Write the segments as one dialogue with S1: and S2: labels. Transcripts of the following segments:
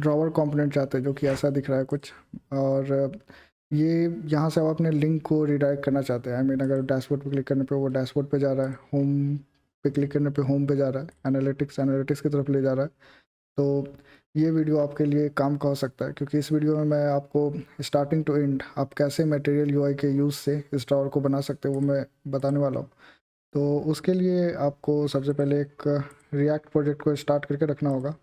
S1: Drawer component चाहते हैं जो कि ऐसा दिख रहा है कुछ, और ये यहाँ से आप अपने लिंक को रिडायरेक्ट करना चाहते हैं। आई मीन अगर डैशबोर्ड पे क्लिक करने पे वो डैशबोर्ड पे जा रहा है, होम पे क्लिक करने पे होम पे जा रहा है, एनालिटिक्स की तरफ ले जा रहा है, तो ये वीडियो आपके लिए काम का हो सकता है, क्योंकि इस वीडियो में मैं आपको स्टार्टिंग टू एंड आप कैसे मटेरियल यूआई के यूज़ से इस ड्रॉवर को बना सकते हैं वो मैं बताने वाला हूँ। तो उसके लिए आपको सबसे पहले एक रिएक्ट प्रोजेक्ट को स्टार्ट करके रखना होगा।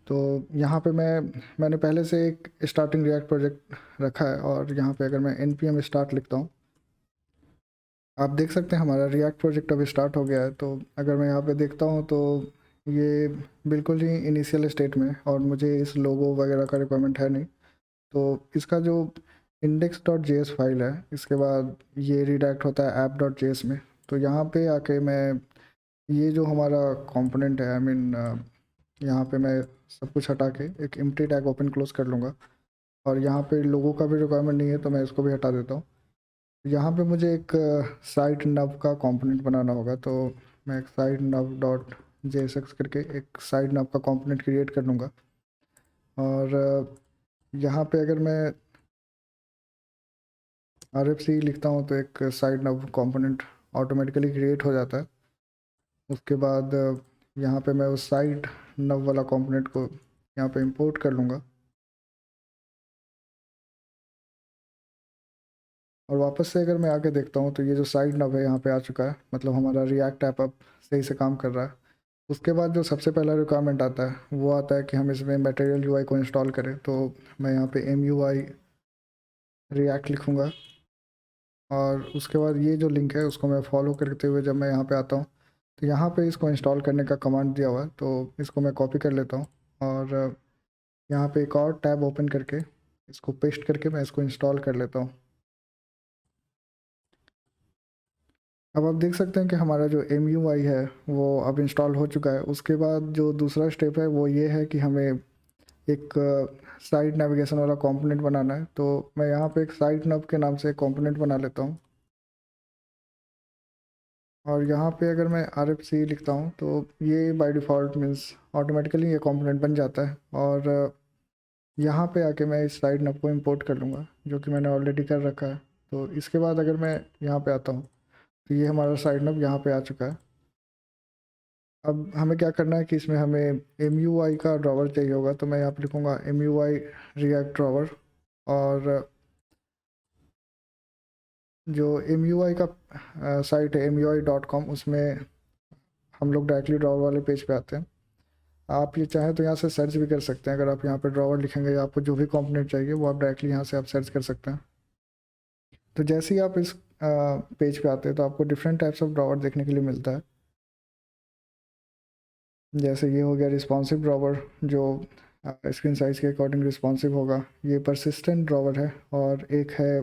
S1: तो यहाँ पे मैंने पहले से एक स्टार्टिंग रिएक्ट प्रोजेक्ट रखा है, और यहाँ पे अगर मैं npm स्टार्ट लिखता हूँ, आप देख सकते हैं हमारा रिएक्ट प्रोजेक्ट अभी स्टार्ट हो गया है। तो अगर मैं यहाँ पे देखता हूँ तो ये बिल्कुल ही इनिशियल स्टेट में, और मुझे इस लोगो वगैरह का रिक्वायरमेंट है नहीं। तो इसका जो index.js फाइल है, इसके बाद ये रिडायरेक्ट होता है app.js में। तो यहाँ पे आके मैं ये जो हमारा कंपोनेंट है, आई मीन यहाँ पे मैं सब कुछ हटा के एक एम्प्टी टैग ओपन क्लोज कर लूँगा, और यहाँ पे लोगों का भी रिक्वायरमेंट नहीं है तो मैं इसको भी हटा देता हूँ। यहाँ पे मुझे एक साइट नव का कंपोनेंट बनाना होगा, तो मैं एक साइट नव डॉट JSX करके एक साइट नव का कंपोनेंट क्रिएट कर लूँगा। और यहाँ पे अगर मैं RFC लिखता हूँ तो एक साइट नव कंपोनेंट ऑटोमेटिकली क्रिएट हो जाता है। उसके बाद यहाँ पे मैं उस साइट नव वाला कंपोनेंट को यहाँ पे इंपोर्ट कर लूँगा, और वापस से अगर मैं आके देखता हूँ तो ये जो साइड नव है यहाँ पे आ चुका है, मतलब हमारा रिएक्ट ऐप अब सही से काम कर रहा है। उसके बाद जो सबसे पहला रिक्वायरमेंट आता है वो आता है कि हम इसमें मटेरियल यूआई को इंस्टॉल करें। तो मैं यहाँ पे MUI रिएक्ट लिखूँगा, और उसके बाद ये जो लिंक है उसको मैं फॉलो करते हुए जब मैं यहाँ पे आता हूँ तो यहाँ पे इसको इंस्टॉल करने का कमांड दिया हुआ है, तो इसको मैं कॉपी कर लेता हूँ, और यहाँ पे एक और टैब ओपन करके इसको पेस्ट करके मैं इसको इंस्टॉल कर लेता हूँ। अब आप देख सकते हैं कि हमारा जो MUI है वो अब इंस्टॉल हो चुका है। उसके बाद जो दूसरा स्टेप है वो ये है कि हमें एक साइट नेविगेशन वाला कंपोनेंट बनाना है। तो मैं यहाँ पे एक साइट नव के नाम से एक कंपोनेंट बना लेता हूँ, और यहाँ पे अगर मैं RFC लिखता हूँ तो ये बाय डिफ़ॉल्ट मीन्स ऑटोमेटिकली ये कंपोनेंट बन जाता है। और यहाँ पे आके मैं इस साइट नव को इंपोर्ट कर लूँगा जो कि मैंने ऑलरेडी कर रखा है। तो इसके बाद अगर मैं यहाँ पे आता हूँ तो ये हमारा साइट नव यहाँ पे आ चुका है। अब हमें क्या करना है कि इसमें हमें MUI का ड्रॉवर चाहिए होगा, तो मैं यहाँ पे लिखूँगा MUI रिएक्ट ड्रॉवर, और जो MUI का साइट है MUI.com, उसमें हम लोग डायरेक्टली ड्रॉवर वाले पेज पे आते हैं। आप ये चाहें तो यहाँ से सर्च भी कर सकते हैं। अगर आप यहाँ पे ड्रॉवर लिखेंगे या आपको जो भी कंपोनेंट चाहिए वो आप डायरेक्टली यहाँ से आप सर्च कर सकते हैं। तो जैसे ही आप इस पेज पे आते हैं तो आपको डिफरेंट टाइप्स ऑफ ड्रॉवर देखने के लिए मिलता है। जैसे ये हो गया रिस्पॉन्सिव ड्रॉवर, जो स्क्रीन साइज़ के अकॉर्डिंग रिस्पॉन्सिव होगा। ये परसिस्टेंट ड्रॉवर है, और एक है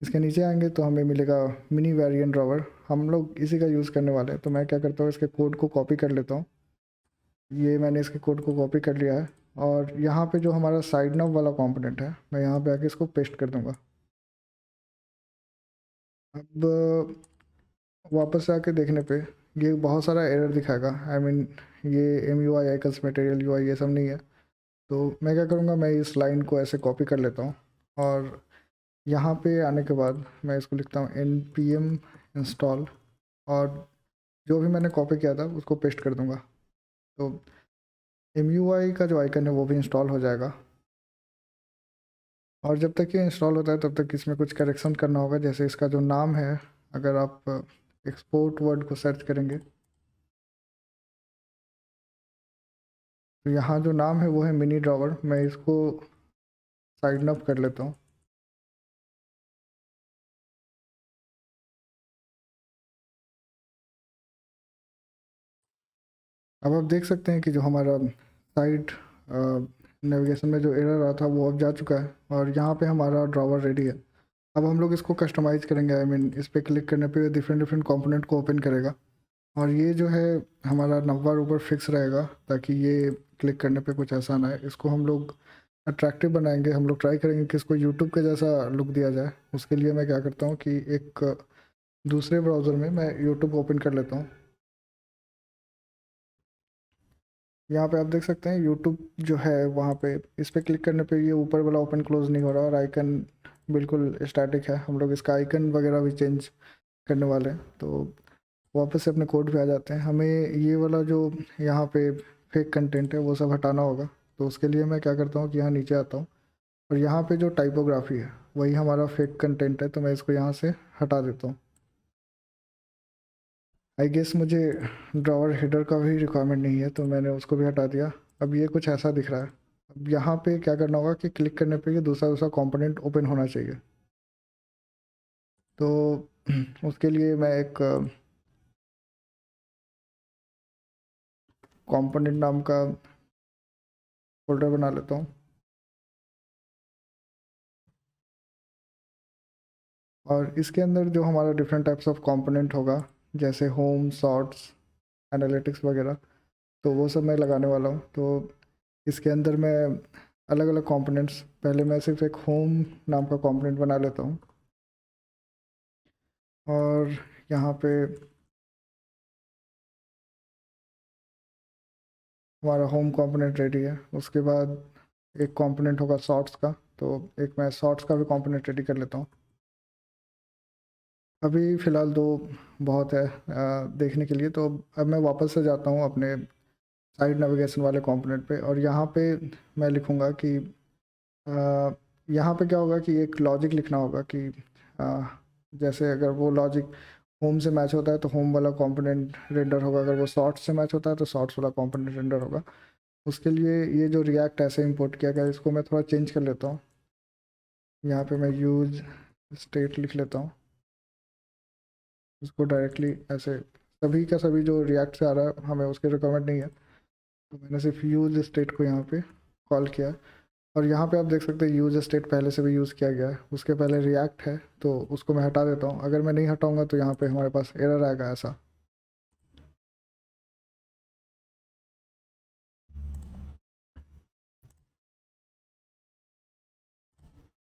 S1: इसके नीचे आएंगे तो हमें मिलेगा मिनी वेरिएंट ड्रॉवर। हम लोग इसी का यूज़ करने वाले हैं, तो मैं क्या करता हूँ इसके कोड को कॉपी कर लेता हूँ। ये मैंने इसके कोड को कॉपी कर लिया है, और यहाँ पे जो हमारा साइड नॉब वाला कंपोनेंट है मैं यहाँ पे आके इसको पेस्ट कर दूँगा। अब वापस से आके देखने पे ये बहुत सारा एरर दिखाएगा। आई मीन ये MUI आइकन्स मटेरियल यूआई ये सब नहीं है। तो मैं क्या करूँगा, मैं इस लाइन को ऐसे कॉपी कर लेता हूँ, और यहाँ पे आने के बाद मैं इसको लिखता हूँ npm इंस्टॉल, और जो भी मैंने कॉपी किया था उसको पेस्ट कर दूँगा। तो MUI का जो आइकन है वो भी इंस्टॉल हो जाएगा, और जब तक ये इंस्टॉल होता है तब तक इसमें कुछ करेक्शन करना होगा। जैसे इसका जो नाम है, अगर आप एक्सपोर्ट वर्ड को सर्च करेंगे तो यहाँ जो नाम है वो है मिनी ड्रॉवर। मैं इसको साइड अप कर लेता हूँ। अब आप देख सकते हैं कि जो हमारा साइट नेविगेशन में जो एरर रहा था वो अब जा चुका है, और यहाँ पे हमारा ड्रॉवर रेडी है। अब हम लोग इसको कस्टमाइज़ करेंगे। आई मीन इस पर क्लिक करने पे डिफरेंट डिफरेंट कंपोनेंट को ओपन करेगा, और ये जो है हमारा नंबर ऊपर फिक्स रहेगा ताकि ये क्लिक करने पे कुछ ऐसा ना है। इसको हम लोग अट्रैक्टिव बनाएंगे। हम लोग ट्राई करेंगे कि इसको यूट्यूब के जैसा लुक दिया जाए। उसके लिए मैं क्या करता हूँ कि एक दूसरे ब्राउज़र में मैं यूट्यूब ओपन कर लेता हूँ। यहाँ पे आप देख सकते हैं यूट्यूब जो है वहाँ पे इस पर क्लिक करने पे ये ऊपर वाला ओपन क्लोज नहीं हो रहा और आइकन बिल्कुल स्टैटिक है। हम लोग इसका आइकन वगैरह भी चेंज करने वाले हैं, तो वापस से अपने कोड पे आ जाते हैं। हमें ये वाला जो यहाँ पे फेक कंटेंट है वो सब हटाना होगा। तो उसके लिए मैं क्या करता हूँ कि यहाँ नीचे आता हूँ और यहाँ पे जो टाइपोग्राफी है वही हमारा फेक कंटेंट है, तो मैं इसको यहाँ से हटा देता हूँ। आई गेस मुझे ड्रॉवर हेडर का भी रिक्वायरमेंट नहीं है, तो मैंने उसको भी हटा दिया। अब ये कुछ ऐसा दिख रहा है। अब यहाँ पे क्या करना होगा कि क्लिक करने पे ये दूसरा दूसरा कंपोनेंट ओपन होना चाहिए। तो उसके लिए मैं एक कंपोनेंट नाम का फोल्डर बना लेता हूँ और इसके अंदर जो हमारा डिफरेंट टाइप्स ऑफ कंपोनेंट होगा जैसे होम, सॉर्ट्स, एनालिटिक्स वगैरह, तो वो सब मैं लगाने वाला हूँ। तो इसके अंदर मैं अलग अलग कंपोनेंट्स, पहले मैं सिर्फ एक होम नाम का कंपोनेंट बना लेता हूँ और यहाँ पे हमारा होम कंपोनेंट रेडी है। उसके बाद एक कंपोनेंट होगा शॉर्ट्स का, तो एक मैं शॉर्ट्स का भी कंपोनेंट रेडी कर लेता हूँ। अभी फ़िलहाल दो बहुत है देखने के लिए। तो अब मैं वापस से जाता हूँ अपने साइड नेविगेशन वाले कंपोनेंट पे और यहाँ पे मैं लिखूँगा कि अ, यहाँ पे क्या होगा कि एक लॉजिक लिखना होगा कि अ, जैसे अगर वो लॉजिक होम से मैच होता है तो होम वाला कंपोनेंट रेंडर होगा, अगर वो शॉर्ट्स से मैच होता है तो शॉर्ट्स वाला कंपोनेंट रेंडर होगा। उसके लिए ये जो रिएक्ट ऐसे इंपोर्ट किया गया इसको मैं थोड़ा चेंज कर लेता हूँ। यहाँ पे मैं यूज स्टेट लिख लेता हूँ, इसको डायरेक्टली ऐसे सभी का सभी जो रिएक्ट से आ रहा है हमें उसकी रिक्वायरमेंट नहीं है, तो मैंने सिर्फ यूज स्टेट को यहाँ पे कॉल किया है। और यहाँ पे आप देख सकते हैं यूज स्टेट पहले से भी यूज़ किया गया है, उसके पहले रिएक्ट है, तो उसको मैं हटा देता हूँ। अगर मैं नहीं हटाऊँगा तो यहाँ पे हमारे पास एरर आएगा ऐसा।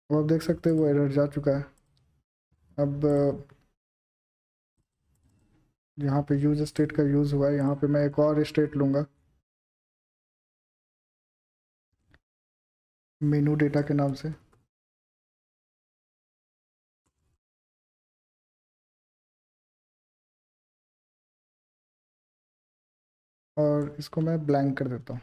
S1: अब आप देख सकते हैं वो एरर जा चुका है। अब यहाँ पे यूज स्टेट का यूज़ हुआ है, यहाँ पे मैं एक और स्टेट लूँगा मेनू डेटा के नाम से, और इसको मैं ब्लैंक कर देता हूँ।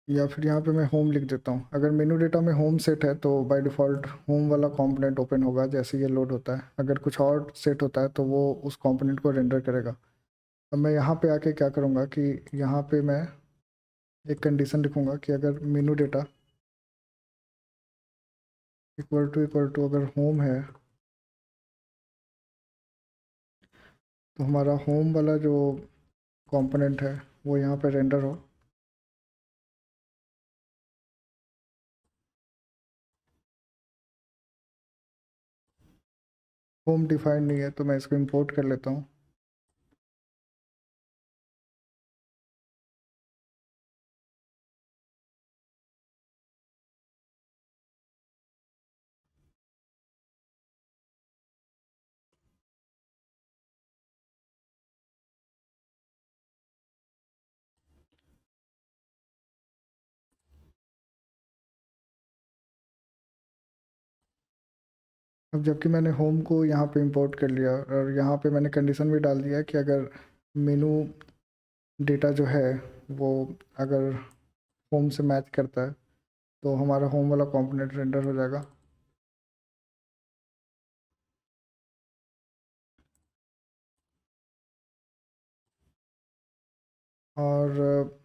S1: या फिर यहाँ पे मैं होम लिख देता हूँ। अगर मेनू डेटा में होम सेट है तो बाय डिफ़ॉल्ट होम वाला कंपोनेंट ओपन होगा जैसे ये लोड होता है। अगर कुछ और सेट होता है तो वो उस कंपोनेंट को रेंडर करेगा। अब मैं यहाँ पे आके क्या करूँगा कि यहाँ पे मैं एक कंडीशन लिखूँगा कि अगर मेनू डेटा इक्वल टू अगर होम है तो हमारा होम वाला जो कंपोनेंट है वो यहाँ पे रेंडर हो। होम डिफाइंड नहीं है तो मैं इसको इंपोर्ट कर लेता हूँ। अब जबकि मैंने होम को यहाँ पे इंपोर्ट कर लिया और यहाँ पे मैंने कंडीशन भी डाल दिया कि अगर मेनू डेटा जो है वो अगर होम से मैच करता है तो हमारा होम वाला कंपोनेंट रेंडर हो जाएगा। और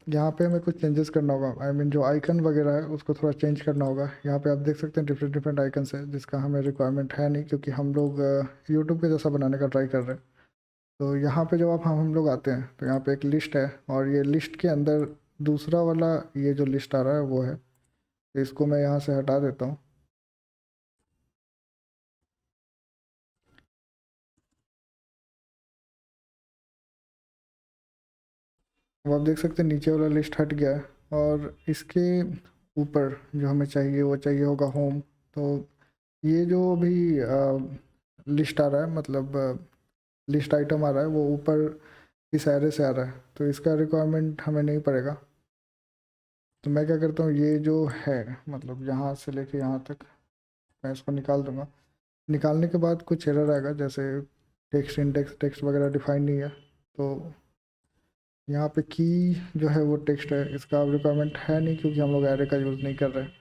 S1: यहाँ पे हमें कुछ चेंजेस करना होगा। आई मीन जो आइकन वगैरह है उसको थोड़ा चेंज करना होगा। यहाँ पे आप देख सकते हैं डिफरेंट डिफरेंट आइकन्स है जिसका हमें रिक्वायरमेंट है नहीं, क्योंकि हम लोग यूट्यूब के जैसा बनाने का ट्राई कर रहे हैं। तो यहाँ पे जब आप हम लोग आते हैं तो यहाँ पे एक लिस्ट है और ये लिस्ट के अंदर दूसरा वाला ये जो लिस्ट आ रहा है वो है, तो इसको मैं यहाँ से हटा देता हूँ। अब आप देख सकते हैं नीचे वाला लिस्ट हट गया है और इसके ऊपर जो हमें चाहिए वो चाहिए होगा होम। तो ये जो अभी लिस्ट आ रहा है, मतलब लिस्ट आइटम आ रहा है, वो ऊपर इस एरे से आ रहा है, तो इसका रिक्वायरमेंट हमें नहीं पड़ेगा। तो मैं क्या करता हूँ, ये जो है मतलब यहाँ से लेके यहाँ तक मैं इसको निकाल दूंगा। निकालने के बाद कुछ एरर आएगा, जैसे टेक्स्ट इंडेक्स टेक्स्ट वगैरह डिफाइन नहीं है। तो यहाँ पे की जो है वो टेक्स्ट है, इसका अब रिक्वायरमेंट है नहीं क्योंकि हम लोग एरे का यूज़ नहीं कर रहे हैं।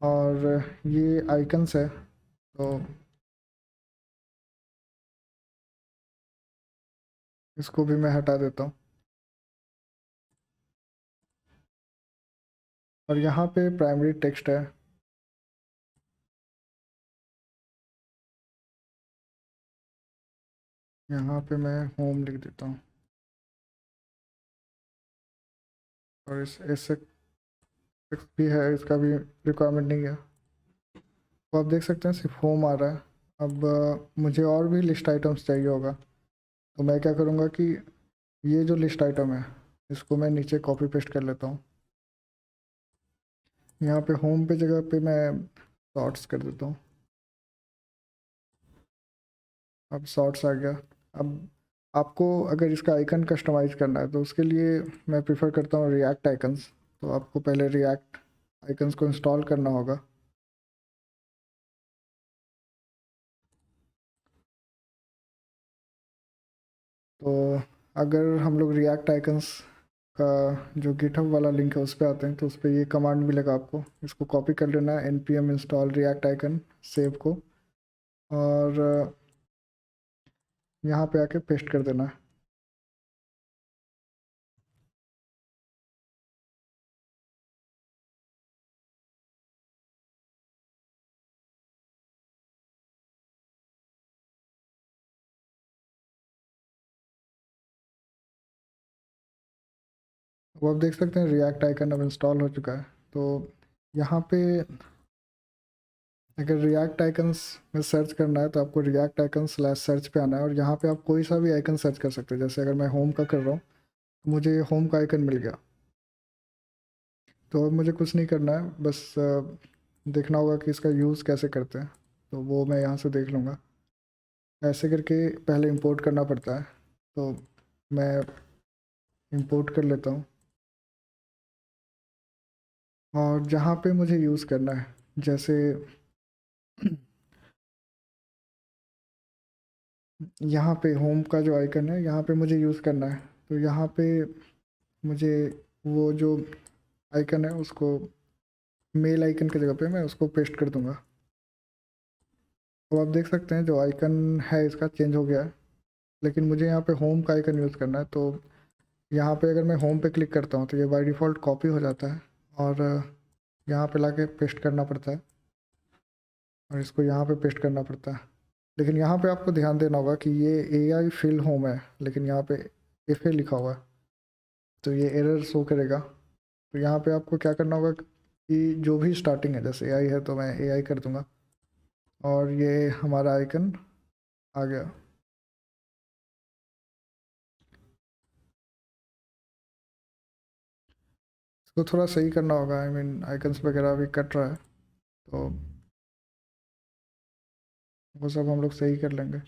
S1: और ये आइकन्स है, तो इसको भी मैं हटा देता हूँ। और यहाँ पे प्राइमरी टेक्स्ट है, यहाँ पे मैं होम लिख देता हूँ। और इस ऐसे भी है, इसका भी रिक्वायरमेंट नहीं है। तो आप देख सकते हैं सिर्फ होम आ रहा है। अब मुझे और भी लिस्ट आइटम्स चाहिए होगा, तो मैं क्या करूँगा कि ये जो लिस्ट आइटम है इसको मैं नीचे कॉपी पेस्ट कर लेता हूँ। यहाँ पे होम पे जगह पे मैं शॉर्ट्स कर देता हूँ। अब शॉर्ट्स आ गया। अब आपको अगर इसका आइकन कस्टमाइज करना है तो उसके लिए मैं प्रिफर करता हूँ रिएक्ट आइकन्स। तो आपको पहले रिएक्ट आइकन्स को इंस्टॉल करना होगा। तो अगर हम लोग रिएक्ट आइकन्स का जो गिटहब वाला लिंक है उस पर आते हैं, तो उस पर ये कमांड मिलेगा आपको, इसको कॉपी कर लेना है npm install react icon save को, और यहाँ पे आके पेस्ट कर देना है। वो आप देख सकते हैं रिएक्ट आइकन अब इंस्टॉल हो चुका है। तो यहाँ पे अगर रिएक्ट आइकन्स में सर्च करना है तो आपको रिएक्ट आइकन स्लैश सर्च पे आना है, और यहाँ पे आप कोई सा भी आइकन सर्च कर सकते हैं। जैसे अगर मैं होम का कर रहा हूँ तो मुझे होम का आइकन मिल गया। तो अब मुझे कुछ नहीं करना है, बस देखना होगा कि इसका यूज़ कैसे करते हैं, तो वो मैं यहाँ से देख लूँगा। ऐसे करके पहले इंपोर्ट करना पड़ता है, तो मैं इंपोर्ट कर लेता हूँ। और जहाँ पे मुझे यूज़ करना है, जैसे यहाँ पे होम का जो आइकन है यहाँ पे मुझे यूज़ करना है, तो यहाँ पे मुझे वो जो आइकन है उसको मेल आइकन की जगह पे मैं उसको पेस्ट कर दूंगा। तो आप देख सकते हैं जो आइकन है इसका चेंज हो गया है, लेकिन मुझे यहाँ पे होम का आइकन यूज़ करना है। तो यहाँ पे अगर मैं होम पे क्लिक करता हूँ तो ये बाय डिफ़ॉल्ट कॉपी हो जाता है, और यहाँ पे लाके पेस्ट करना पड़ता है, और इसको यहाँ पे पेस्ट करना पड़ता है। लेकिन यहाँ पे आपको ध्यान देना होगा कि ये AI फिल होम है, लेकिन यहाँ पे FA लिखा हुआ है, तो ये एरर शो करेगा। तो यहाँ पे आपको क्या करना होगा कि जो भी स्टार्टिंग है, जैसे AI है तो मैं AI कर दूंगा, और ये हमारा आइकन आ गया। इसको थोड़ा सही करना होगा, आई मीन आइकन्स वगैरह भी कट रहा है, तो वो सब हम लोग सही कर लेंगे।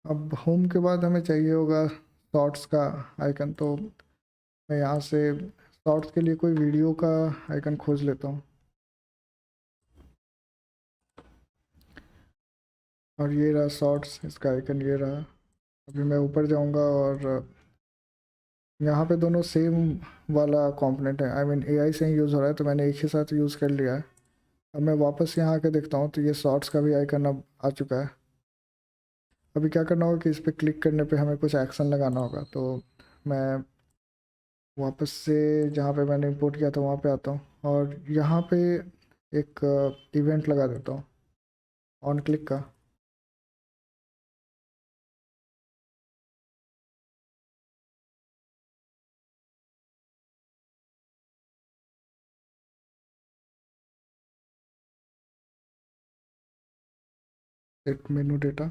S1: अब होम के बाद हमें चाहिए होगा शॉर्ट्स का आइकन, तो मैं यहाँ से शॉर्ट्स के लिए कोई वीडियो का आइकन खोज लेता हूँ। और ये रहा शॉर्ट्स, इसका आइकन ये रहा। अभी मैं ऊपर जाऊँगा और यहाँ पे दोनों सेम वाला कंपोनेंट है, आई मीन AI से ही यूज़ हो रहा है, तो मैंने एक ही साथ यूज़ कर लिया है। अब मैं वापस यहाँ आके देखता हूँ तो ये शॉर्ट्स का भी आइकन अब आ चुका है। अभी क्या करना होगा कि इस पर क्लिक करने पे हमें कुछ एक्शन लगाना होगा, तो मैं वापस से जहाँ पे मैंने इंपोर्ट किया था वहाँ पे आता हूँ, और यहाँ पे एक इवेंट लगा देता हूँ ऑन क्लिक का। सेट मेनू डेटा,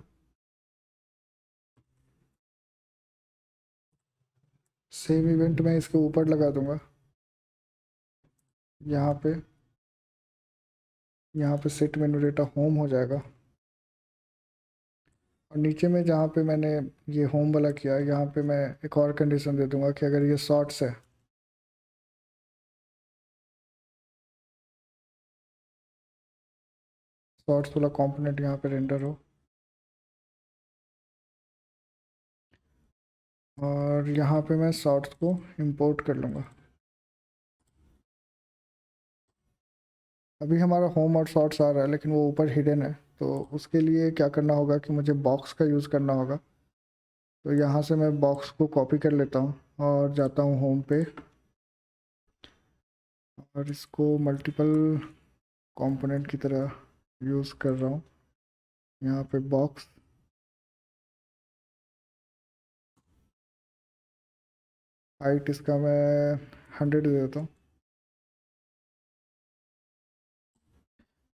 S1: सेव इवेंट मैं इसके ऊपर लगा दूंगा। यहाँ पे सेट मेनू डेटा होम हो जाएगा। और नीचे में जहाँ पे मैंने ये होम वाला किया, यहाँ पे मैं एक और कंडीशन दे दूंगा कि अगर ये शॉर्ट्स है, शॉर्ट्स वाला कंपोनेंट यहाँ पे रेंडर हो। और यहाँ पे मैं शॉर्ट्स को इंपोर्ट कर लूँगा। अभी हमारा होम और शॉर्ट्स आ रहा है लेकिन वो ऊपर हिडन है, तो उसके लिए क्या करना होगा कि मुझे बॉक्स का यूज़ करना होगा। तो यहाँ से मैं बॉक्स को कॉपी कर लेता हूँ और जाता हूँ होम पे, और इसको मल्टीपल कंपोनेंट की तरह यूज़ कर रहा हूँ। यहाँ पे बॉक्स, हाइट इसका मैं 100 दे देता हूँ।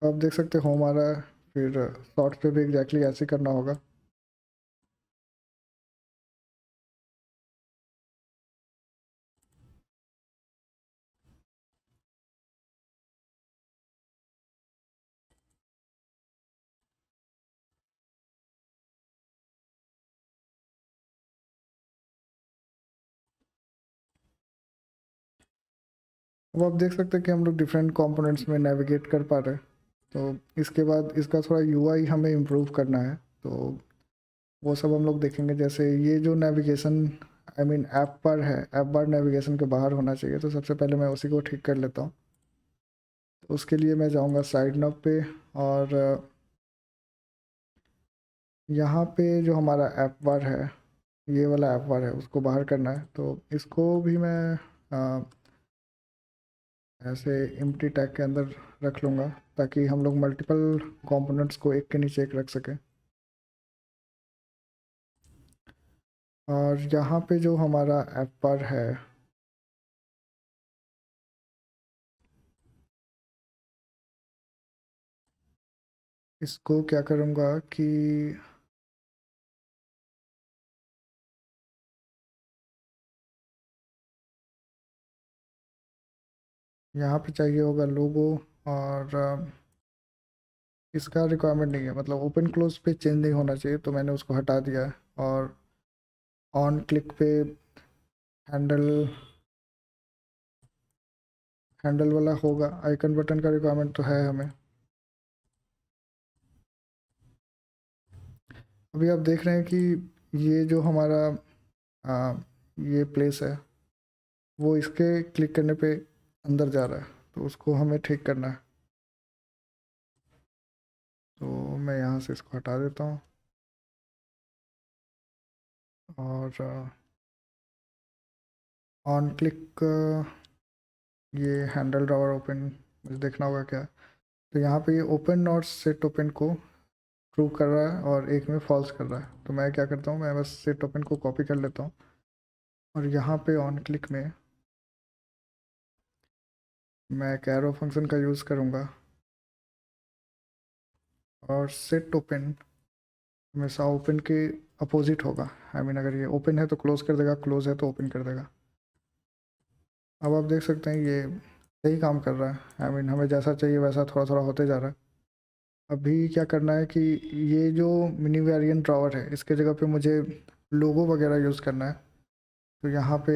S1: अब देख सकते होम आ रहा है, फिर शॉर्ट्स पे भी एग्जैक्टली ऐसे ही करना होगा। अब आप देख सकते हैं कि हम लोग डिफरेंट कंपोनेंट्स में नेविगेट कर पा रहे हैं। तो इसके बाद इसका थोड़ा यूआई हमें इम्प्रूव करना है, तो वो सब हम लोग देखेंगे। जैसे ये जो नेविगेशन, आई मीन ऐप पर है, ऐप बार नेविगेशन के बाहर होना चाहिए, तो सबसे पहले मैं उसी को ठीक कर लेता हूँ। तो उसके लिए मैं जाऊँगा साइड नॉब पे, और यहाँ पे जो हमारा ऐप बार है, ये वाला ऐप बार है, उसको बाहर करना है। तो इसको भी मैं ऐसे एम्प्टी टैग के अंदर रख लूँगा, ताकि हम लोग मल्टीपल कंपोनेंट्स को एक के नीचे एक रख सकें। और यहाँ पे जो हमारा ऐप बार है, इसको क्या करूँगा कि यहाँ पे चाहिए होगा लोगो, और इसका रिक्वायरमेंट नहीं है, मतलब ओपन क्लोज पे चेंज नहीं होना चाहिए, तो मैंने उसको हटा दिया है। और ऑन क्लिक पे हैंडल हैंडल वाला होगा, आइकन बटन का रिक्वायरमेंट तो है हमें। अभी आप देख रहे हैं कि ये जो हमारा आ, ये प्लेस है, वो इसके क्लिक करने पे अंदर जा रहा है, तो उसको हमें ठीक करना है। तो मैं यहाँ से इसको हटा देता हूँ, और ऑन क्लिक ये हैंडल ड्रॉवर ओपन मुझे देखना होगा क्या। तो यहाँ पे ये ओपन और सेट ओपन को ट्रू कर रहा है और एक में फॉल्स कर रहा है। तो मैं क्या करता हूँ, मैं बस सेट ओपन को कॉपी कर लेता हूँ, और यहाँ पे ऑन क्लिक में मैं कैरो फंक्शन का यूज़ करूँगा, और सेट ओपन हमेशा ओपन के अपोजिट होगा। आई मीन अगर ये ओपन है तो क्लोज कर देगा, क्लोज है तो ओपन कर देगा। अब आप देख सकते हैं ये सही काम कर रहा है। आई मीन हमें जैसा चाहिए वैसा थोड़ा थोड़ा होते जा रहा है। अभी क्या करना है कि ये जो मिनी वेरिएंट ड्रॉवर है, इसके जगह पे मुझे लोगो वगैरह यूज़ करना है। तो यहाँ पे,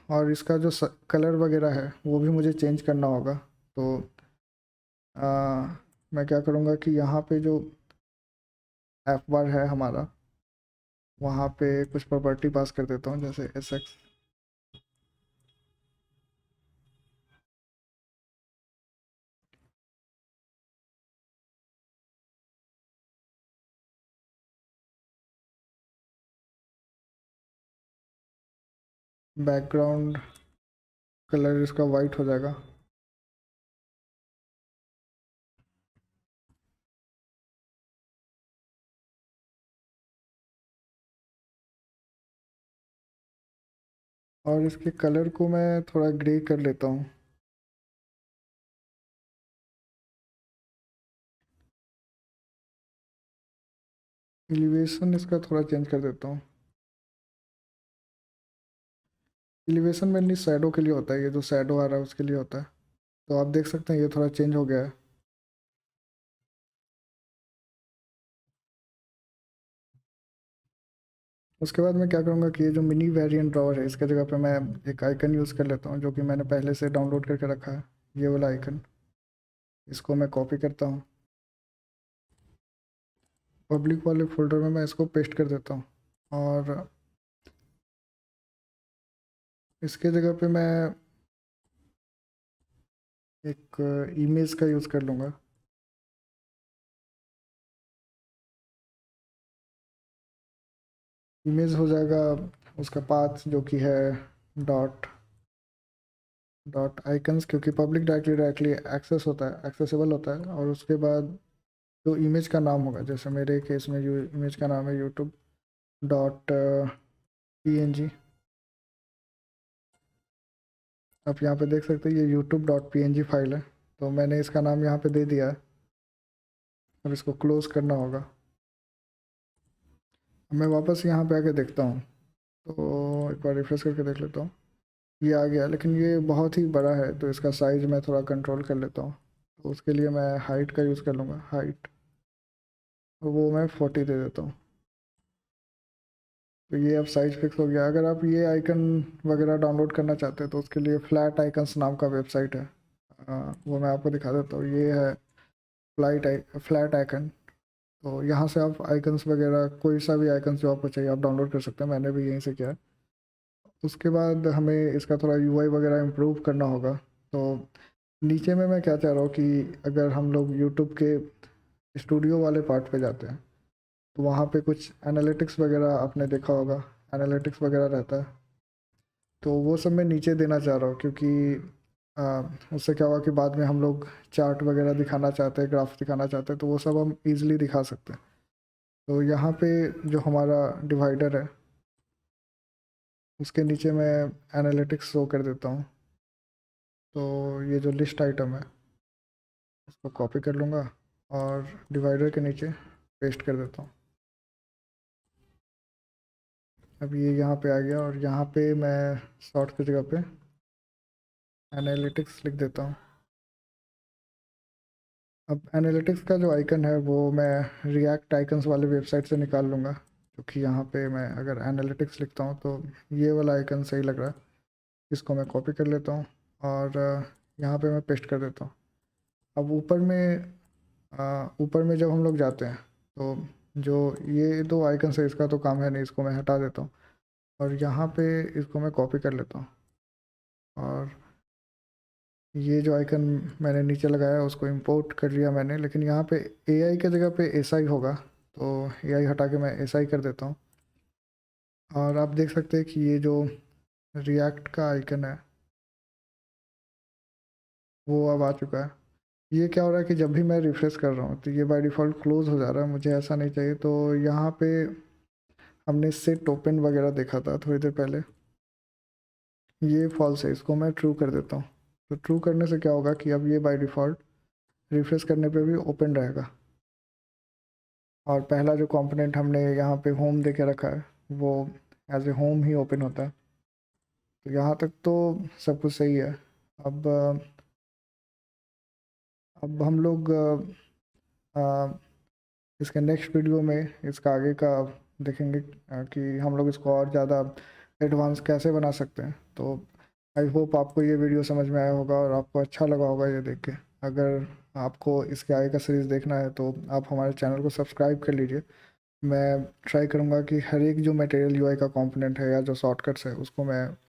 S1: और इसका जो कलर वगैरह है वो भी मुझे चेंज करना होगा। तो आ, मैं क्या करूँगा कि यहाँ पे जो ऐप बार है हमारा, वहाँ पे कुछ प्रॉपर्टी पास कर देता हूँ, जैसे एस एक्स। बैकग्राउंड कलर इसका वाइट हो जाएगा। और इसके कलर को मैं थोड़ा ग्रे कर लेता हूँ। एलिवेशन इसका थोड़ा चेंज कर देता हूँ। एलिवेशन मेनली शैडो के लिए होता है, ये जो शैडो आ रहा है उसके लिए होता है। तो आप देख सकते हैं ये थोड़ा चेंज हो गया है। उसके बाद मैं क्या करूँगा कि ये जो मिनी वेरिएंट ड्रॉवर है इसके जगह पे मैं एक आइकन यूज़ कर लेता हूँ जो कि मैंने पहले से डाउनलोड करके रखा है, ये वाला आइकन। इसको मैं कॉपी करता हूँ, पब्लिक वाले फोल्डर में मैं इसको पेस्ट कर देता हूँ। और इसके जगह पे मैं एक इमेज का यूज़ कर लूँगा। इमेज हो जाएगा उसका पाथ जो कि है डॉट डॉट आइकन्स, क्योंकि पब्लिक डायरेक्टली एक्सेस होता है, एक्सेसिबल होता है। और उसके बाद जो इमेज का नाम होगा, जैसे मेरे केस में इमेज का नाम है यूट्यूब डॉट png। आप यहाँ पे देख सकते हैं ये यूट्यूब डॉट png फाइल है, तो मैंने इसका नाम यहाँ पे दे दिया है। अब इसको क्लोज़ करना होगा। मैं वापस यहाँ पे आके देखता हूँ, तो एक बार रिफ्रेश करके देख लेता हूँ, ये आ गया। लेकिन ये बहुत ही बड़ा है तो इसका साइज़ मैं थोड़ा कंट्रोल कर लेता हूँ। तो उसके लिए मैं हाइट का यूज़ कर लूँगा, हाइट, और वो मैं 40 दे देता हूँ। तो ये अब साइज फिक्स हो गया। अगर आप ये आइकन वगैरह डाउनलोड करना चाहते हैं तो उसके लिए फ्लैट आइकन्स नाम का वेबसाइट है। वो मैं आपको दिखा देता हूँ, ये है फ्लैट आइकन। तो यहाँ से आप आइकन्स वगैरह कोई सा भी आइकन जो आपको चाहिए आप डाउनलोड कर सकते हैं, मैंने भी यहीं से किया है। उसके बाद हमें इसका थोड़ा यूआई वगैरह इम्प्रूव करना होगा। तो नीचे में मैं क्या चाह रहा हूँ कि अगर हम लोग यूट्यूब के स्टूडियो वाले पार्ट पे जाते हैं तो वहाँ पे कुछ एनालिटिक्स वगैरह आपने देखा होगा, एनालिटिक्स वगैरह रहता है। तो वो सब मैं नीचे देना चाह रहा हूँ, क्योंकि उससे क्या हुआ कि बाद में हम लोग चार्ट वगैरह दिखाना चाहते हैं, ग्राफ दिखाना चाहते हैं, तो वो सब हम इजीली दिखा सकते हैं। तो यहाँ पे जो हमारा डिवाइडर है उसके नीचे मैं एनालिटिक्स शो कर देता हूँ। तो ये जो लिस्ट आइटम है उसको कॉपी कर लूँगा और डिवाइडर के नीचे पेस्ट कर देता हूँ। अब ये यहाँ पे आ गया और यहाँ पे मैं शॉर्ट की जगह पे एनालिटिक्स लिख देता हूँ। अब एनालिटिक्स का जो आइकन है वो मैं रिएक्ट आइकन्स वाले वेबसाइट से निकाल लूँगा, क्योंकि यहाँ पे मैं अगर एनालिटिक्स लिखता हूँ तो ये वाला आइकन सही लग रहा है। इसको मैं कॉपी कर लेता हूँ और यहाँ पे मैं पेस्ट कर देता हूँ। अब ऊपर में जब हम लोग जाते हैं तो जो ये दो आइकन है इसका तो काम है नहीं, इसको मैं हटा देता हूँ। और यहाँ पे इसको मैं कॉपी कर लेता हूँ और ये जो आइकन मैंने नीचे लगाया उसको इंपोर्ट कर लिया मैंने। लेकिन यहाँ पे एआई के जगह पे एसआई होगा, तो एआई हटा के मैं एसआई कर देता हूँ। और आप देख सकते हैं कि ये जो रिएक्ट का आइकन है वो अब आ चुका है। ये क्या हो रहा है कि जब भी मैं रिफ्रेश कर रहा हूँ तो ये बाय डिफ़ॉल्ट क्लोज़ हो जा रहा है, मुझे ऐसा नहीं चाहिए। तो यहाँ पे हमने सेट ओपन वगैरह देखा था थोड़ी देर पहले, ये फॉल्स है, इसको मैं ट्रू कर देता हूँ। तो ट्रू करने से क्या होगा कि अब ये बाय डिफ़ॉल्ट रिफ्रेश करने पे भी ओपन रहेगा। और पहला जो कंपोनेंट हमने यहाँ पे होम दे के रखा है वो एज ए होम ही ओपन होता है। तो यहाँ तक तो सब कुछ सही है। अब अब हम लोग इसके नेक्स्ट वीडियो में इसका आगे का देखेंगे कि हम लोग इसको और ज़्यादा एडवांस कैसे बना सकते हैं। तो आई होप आपको ये वीडियो समझ में आया होगा और आपको अच्छा लगा होगा ये देख के। अगर आपको इसके आगे का सीरीज़ देखना है तो आप हमारे चैनल को सब्सक्राइब कर लीजिए। मैं ट्राई करूँगा कि हर एक जो मटेरियल यूआई का कंपोनेंट है या जो शॉर्टकट्स है उसको मैं